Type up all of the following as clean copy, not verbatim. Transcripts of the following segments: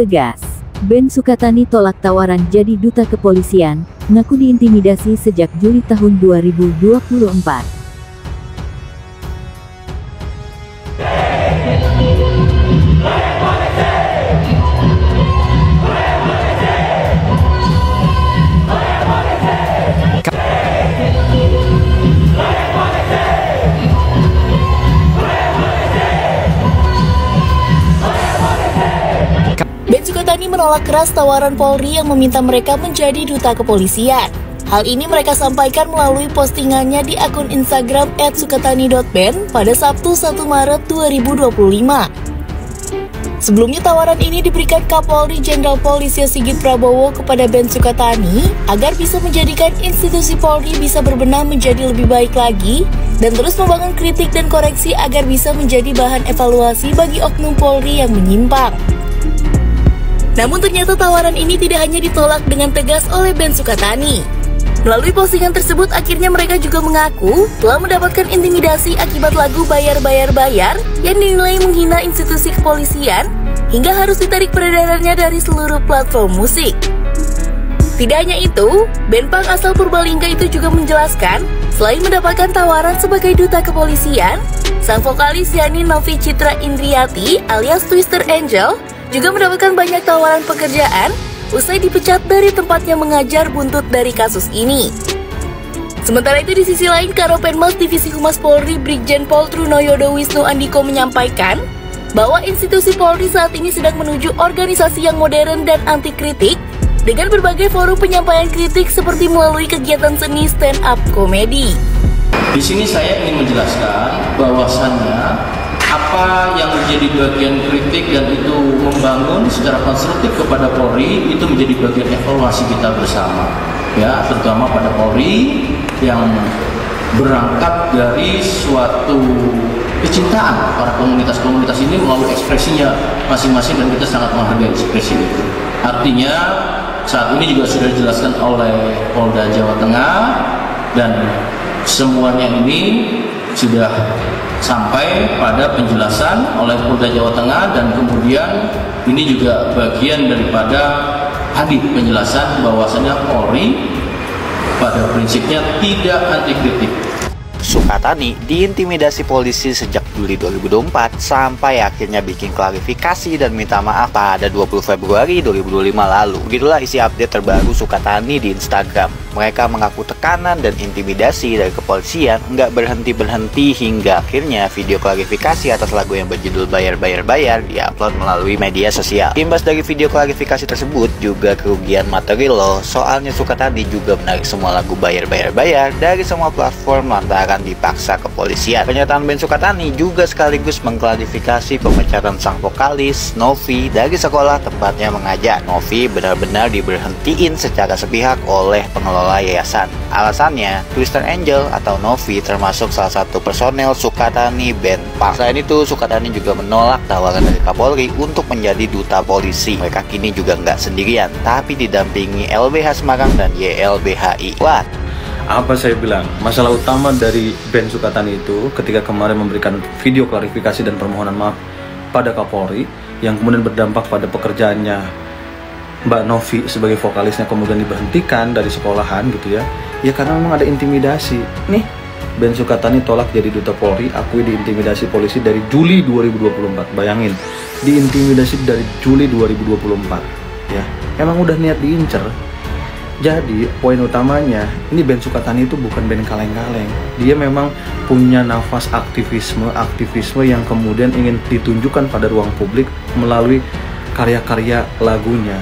Tegas, Ben Sukatani tolak tawaran jadi duta kepolisian, ngaku diintimidasi sejak Juli tahun 2024. Ben Sukatani menolak keras tawaran Polri yang meminta mereka menjadi duta kepolisian. Hal ini mereka sampaikan melalui postingannya di akun Instagram @sukatani.ben pada Sabtu 1 Maret 2025. Sebelumnya tawaran ini diberikan Kapolri Jenderal Polisi Sigit Prabowo kepada Ben Sukatani agar bisa menjadikan institusi Polri bisa berbenah menjadi lebih baik lagi dan terus membangun kritik dan koreksi agar bisa menjadi bahan evaluasi bagi oknum Polri yang menyimpang. Namun ternyata tawaran ini tidak hanya ditolak dengan tegas oleh Ben Sukatani. Melalui postingan tersebut akhirnya mereka juga mengaku telah mendapatkan intimidasi akibat lagu Bayar Bayar Bayar yang dinilai menghina institusi kepolisian hingga harus ditarik peredarannya dari seluruh platform musik. Tidak hanya itu, band punk asal Purbalingga itu juga menjelaskan selain mendapatkan tawaran sebagai duta kepolisian, sang vokalis yakni Novi Citra Indriati alias Twister Angel juga mendapatkan banyak tawaran pekerjaan usai dipecat dari tempatnya mengajar buntut dari kasus ini. Sementara itu di sisi lain, Karopenmas Divisi Humas Polri Brigjen Pol Trunoyodo Wisnu Andiko menyampaikan bahwa institusi Polri saat ini sedang menuju organisasi yang modern dan anti kritik dengan berbagai forum penyampaian kritik seperti melalui kegiatan seni stand up komedi. Di sini saya ingin menjelaskan bahwasannya apa yang menjadi bagian kritik dan itu membangun secara konstruktif kepada Polri itu menjadi bagian evaluasi kita bersama, ya, terutama pada Polri yang berangkat dari suatu kecintaan para komunitas-komunitas ini melalui ekspresinya masing-masing dan kita sangat menghargai ekspresi itu. Artinya saat ini juga sudah dijelaskan oleh Polda Jawa Tengah dan semuanya ini sudah sampai pada penjelasan oleh Polda Jawa Tengah dan kemudian ini juga bagian daripada hadir penjelasan bahwasanya Polri pada prinsipnya tidak anti kritik. Sukatani diintimidasi polisi sejak Juli 2024 sampai akhirnya bikin klarifikasi dan minta maaf pada 20 Februari 2025 lalu. Begitulah isi update terbaru Sukatani di Instagram. Mereka mengaku tekanan dan intimidasi dari kepolisian nggak berhenti-berhenti hingga akhirnya video klarifikasi atas lagu yang berjudul Bayar Bayar Bayar diupload melalui media sosial. Imbas dari video klarifikasi tersebut juga kerugian materi loh, soalnya Sukatani juga menarik semua lagu Bayar Bayar Bayar dari semua platform lantaran dipaksa kepolisian. Pernyataan Ben Sukatani juga sekaligus mengklarifikasi pemecatan sang vokalis Novi dari sekolah tempatnya mengajar. Novi benar-benar diberhentiin secara sepihak oleh pengelola yayasan. Alasannya, Twister Angel atau Novi termasuk salah satu personel Sukatani band punk. Selain itu, Sukatani juga menolak tawaran dari Kapolri untuk menjadi duta polisi. Mereka kini juga nggak sendirian, tapi didampingi LBH Semarang dan YLBHI. What? Apa saya bilang, masalah utama dari Ben Sukatani itu ketika kemarin memberikan video klarifikasi dan permohonan maaf pada Kapolri yang kemudian berdampak pada pekerjaannya Mbak Novi sebagai vokalisnya kemudian diberhentikan dari sekolahan gitu ya. Ya karena memang ada intimidasi. Nih, Ben Sukatani tolak jadi duta Polri, akui diintimidasi polisi dari Juli 2024. Bayangin, diintimidasi dari Juli 2024 ya. Emang udah niat diincer. Jadi poin utamanya, ini Ben Sukatani itu bukan band kaleng-kaleng. Dia memang punya nafas aktivisme yang kemudian ingin ditunjukkan pada ruang publik melalui karya-karya lagunya.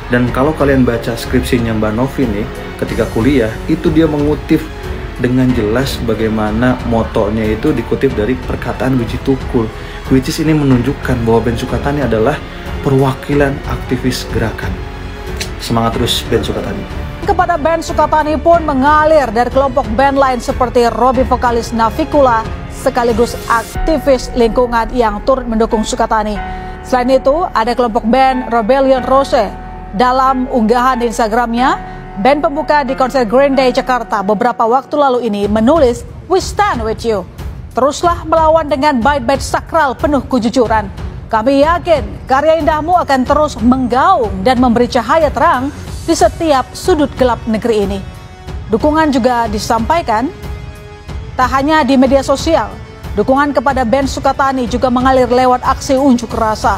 Dan kalau kalian baca skripsinya Mbak Novi nih, ketika kuliah, itu dia mengutip dengan jelas bagaimana motonya itu dikutip dari perkataan Wiji Tukul. Which is ini menunjukkan bahwa Ben Sukatani adalah perwakilan aktivis gerakan. Semangat terus Ben Sukatani. Kepada Ben Sukatani pun mengalir dari kelompok band lain seperti Robby vokalis Navikula sekaligus aktivis lingkungan yang turut mendukung Sukatani. Selain itu ada kelompok band Rebellion Rose. Dalam unggahan di Instagramnya, band pembuka di konser Green Day Jakarta beberapa waktu lalu ini menulis "We stand with you. Teruslah melawan dengan bait-bait sakral penuh kejujuran. Kami yakin karya indahmu akan terus menggaung dan memberi cahaya terang di setiap sudut gelap negeri ini. Dukungan juga disampaikan tak hanya di media sosial. Dukungan kepada band Sukatani juga mengalir lewat aksi unjuk rasa.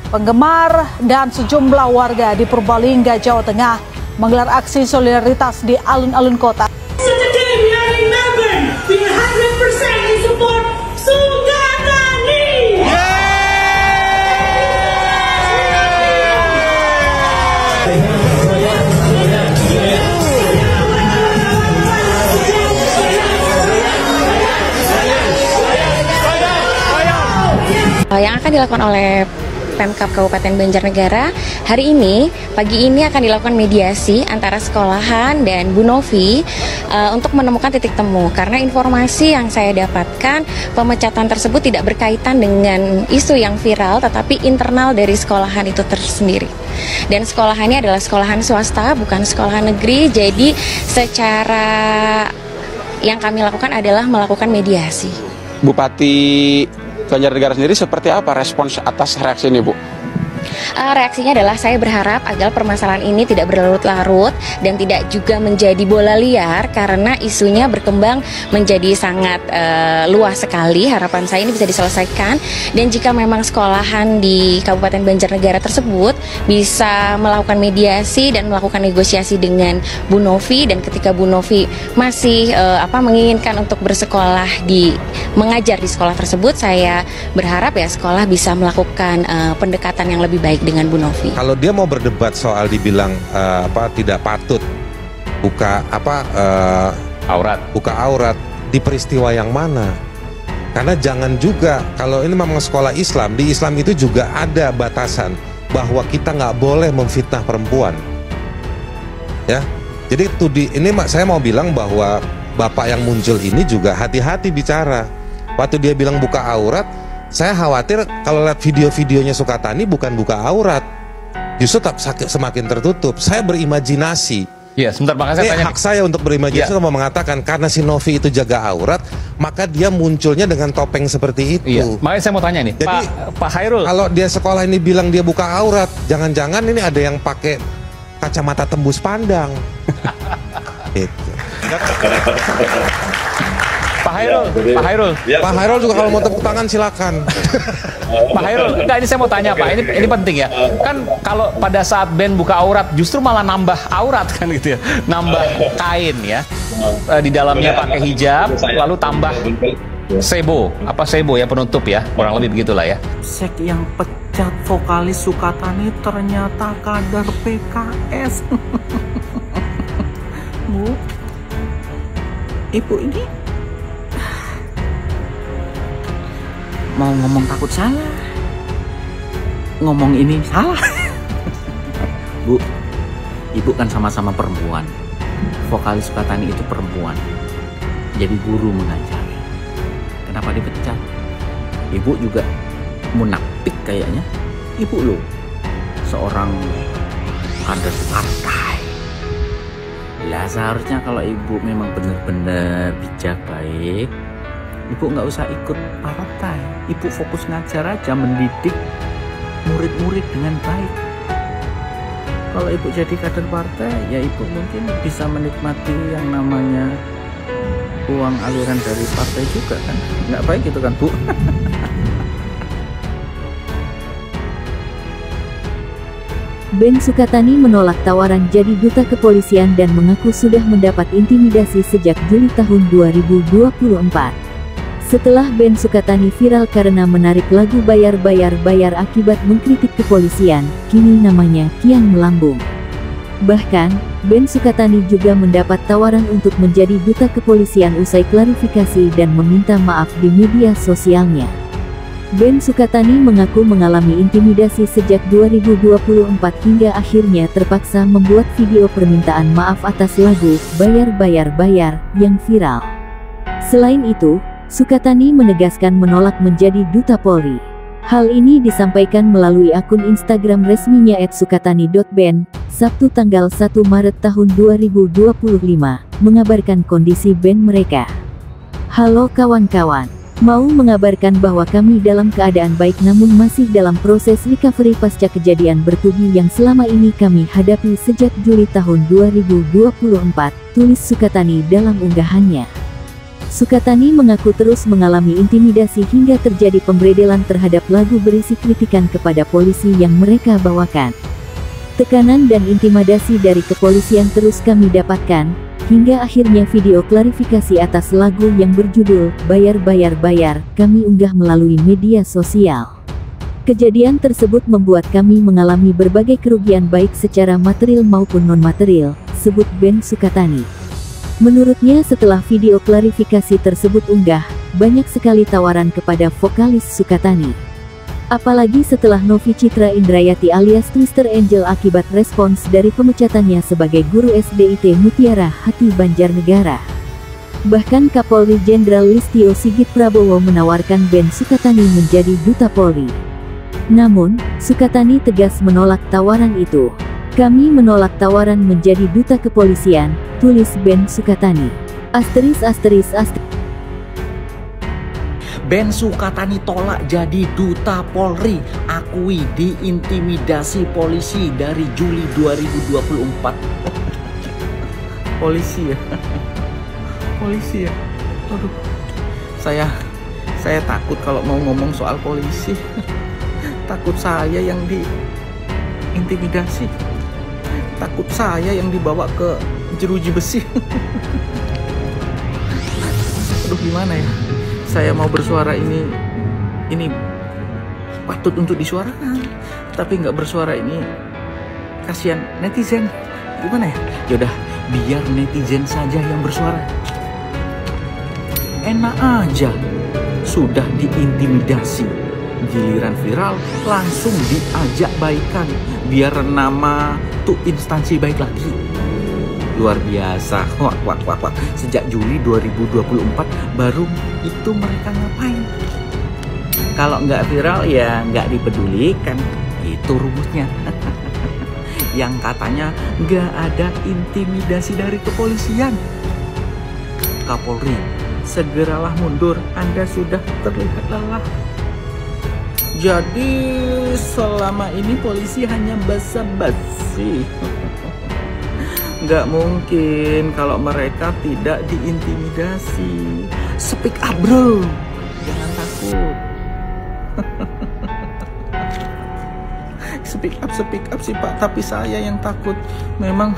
Penggemar dan sejumlah warga di Purbalingga, Jawa Tengah menggelar aksi solidaritas di alun-alun kota. Yang akan dilakukan oleh Pemkab Kabupaten Banjarnegara hari ini, pagi ini akan dilakukan mediasi antara sekolahan dan Bu Novi untuk menemukan titik temu. Karena informasi yang saya dapatkan, pemecatan tersebut tidak berkaitan dengan isu yang viral, tetapi internal dari sekolahan itu tersendiri. Dan sekolahannya adalah sekolahan swasta, bukan sekolahan negeri. Jadi secara yang kami lakukan adalah melakukan mediasi. Bupati Banjarnegara sendiri seperti apa respons atas reaksi ini, Bu? Reaksinya adalah saya berharap agar permasalahan ini tidak berlarut-larut dan tidak juga menjadi bola liar karena isunya berkembang menjadi sangat luas sekali. Harapan saya ini bisa diselesaikan, dan jika memang sekolahan di Kabupaten Banjarnegara tersebut bisa melakukan mediasi dan melakukan negosiasi dengan Bu Novi, dan ketika Bu Novi masih menginginkan untuk mengajar di sekolah tersebut, saya berharap ya sekolah bisa melakukan pendekatan yang lebih baik dengan Bu Novi. Kalau dia mau berdebat soal dibilang tidak patut buka aurat di peristiwa yang mana? Karena jangan juga, kalau ini memang sekolah Islam, di Islam itu juga ada batasan bahwa kita nggak boleh memfitnah perempuan. Ya, jadi ini saya mau bilang bahwa bapak yang muncul ini juga hati-hati bicara. Waktu dia bilang buka aurat, saya khawatir kalau lihat video-videonya Sukatani bukan buka aurat, justru semakin tertutup. Saya berimajinasi. Iya, sebentar Bang, saya tanya. Hak saya untuk berimajinasi mau mengatakan karena si Novi itu jaga aurat, maka dia munculnya dengan topeng seperti itu. Iya, makanya saya mau tanya nih, jadi, Pak Hairul. Kalau dia sekolah ini bilang dia buka aurat, jangan-jangan ini ada yang pakai kacamata tembus pandang. Gitu. Pak Hairul juga kalau mau tepuk tangan silakan. Pak Hairul, enggak, ini saya mau tanya Pak, ini penting ya. Kan kalau pada saat band buka aurat justru malah nambah aurat kan gitu ya, nambah kain ya. Di dalamnya pakai hijab, lalu tambah sebo ya, penutup ya, kurang lebih begitulah ya. Sek yang pecat vokalis Sukatani ternyata kader PKS. Bu, Ibu ini mau ngomong takut salah, ngomong ini salah. Bu, Ibu kan sama-sama perempuan. Vokalis Sukatani itu perempuan, jadi guru mengajar. Kenapa dipecat? Ibu juga munafik kayaknya. Ibu loh seorang kader partai. Lah seharusnya kalau Ibu memang benar-benar bijak baik, Ibu nggak usah ikut partai. Ibu fokus ngajar aja, mendidik murid-murid dengan baik. Kalau Ibu jadi kader partai, ya Ibu mungkin bisa menikmati yang namanya uang aliran dari partai juga kan. Nggak baik itu kan, Bu. Ben Sukatani menolak tawaran jadi duta kepolisian dan mengaku sudah mendapat intimidasi sejak Juli tahun 2024. Setelah Ben Sukatani viral karena menarik lagu Bayar akibat mengkritik kepolisian, kini namanya kian melambung. Bahkan, Ben Sukatani juga mendapat tawaran untuk menjadi duta kepolisian usai klarifikasi dan meminta maaf di media sosialnya. Ben Sukatani mengaku mengalami intimidasi sejak 2024 hingga akhirnya terpaksa membuat video permintaan maaf atas lagu Bayar yang viral. Selain itu, Sukatani menegaskan menolak menjadi duta Polri. Hal ini disampaikan melalui akun Instagram resminya @sukatani.band, Sabtu tanggal 1 Maret tahun 2025, mengabarkan kondisi band mereka. Halo kawan-kawan. Mau mengabarkan bahwa kami dalam keadaan baik namun masih dalam proses recovery pasca kejadian bertubi yang selama ini kami hadapi sejak Juli tahun 2024, tulis Sukatani dalam unggahannya. Sukatani mengaku terus mengalami intimidasi hingga terjadi pemberedelan terhadap lagu berisi kritikan kepada polisi yang mereka bawakan. Tekanan dan intimidasi dari kepolisian terus kami dapatkan, hingga akhirnya video klarifikasi atas lagu yang berjudul "Bayar Bayar Bayar" kami unggah melalui media sosial. Kejadian tersebut membuat kami mengalami berbagai kerugian baik secara material maupun non-material, sebut Ben Sukatani. Menurutnya setelah video klarifikasi tersebut unggah, banyak sekali tawaran kepada vokalis Sukatani. Apalagi setelah Novi Citra Indrayati alias Twister Angel akibat respons dari pemecatannya sebagai guru SDIT Mutiara Hati Banjarnegara. Bahkan Kapolri Jenderal Listio Sigit Prabowo menawarkan Ben Sukatani menjadi Duta Polri. Namun, Sukatani tegas menolak tawaran itu. Kami menolak tawaran menjadi Duta Kepolisian, tulis Ben Sukatani. Ben Sukatani tolak jadi Duta Polri, akui diintimidasi polisi dari Juli 2024. Polisi ya. Aduh. Saya takut kalau mau ngomong soal polisi. Takut saya yang diintimidasi. Takut saya yang dibawa ke jeruji besi. Aduh, gimana ya? Saya mau bersuara ini patut untuk disuarakan, tapi nggak bersuara ini kasihan netizen. Gimana ya? Yaudah, biar netizen saja yang bersuara. Enak aja, sudah diintimidasi, giliran viral langsung diajak baikan, biar nama tuh instansi baik lagi. Luar biasa. Wah. Sejak Juli 2024 baru itu mereka ngapain? Kalau nggak viral ya nggak dipedulikan. Itu rumusnya. Yang katanya nggak ada intimidasi dari kepolisian. Kapolri, segeralah mundur. Anda sudah terlihat lelah. Jadi selama ini polisi hanya basa-basi. Nggak mungkin kalau mereka tidak diintimidasi. Speak up bro, jangan takut. Speak up sih Pak, tapi saya yang takut. Memang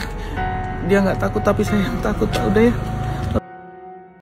dia nggak takut tapi saya yang takut Pak, udah ya.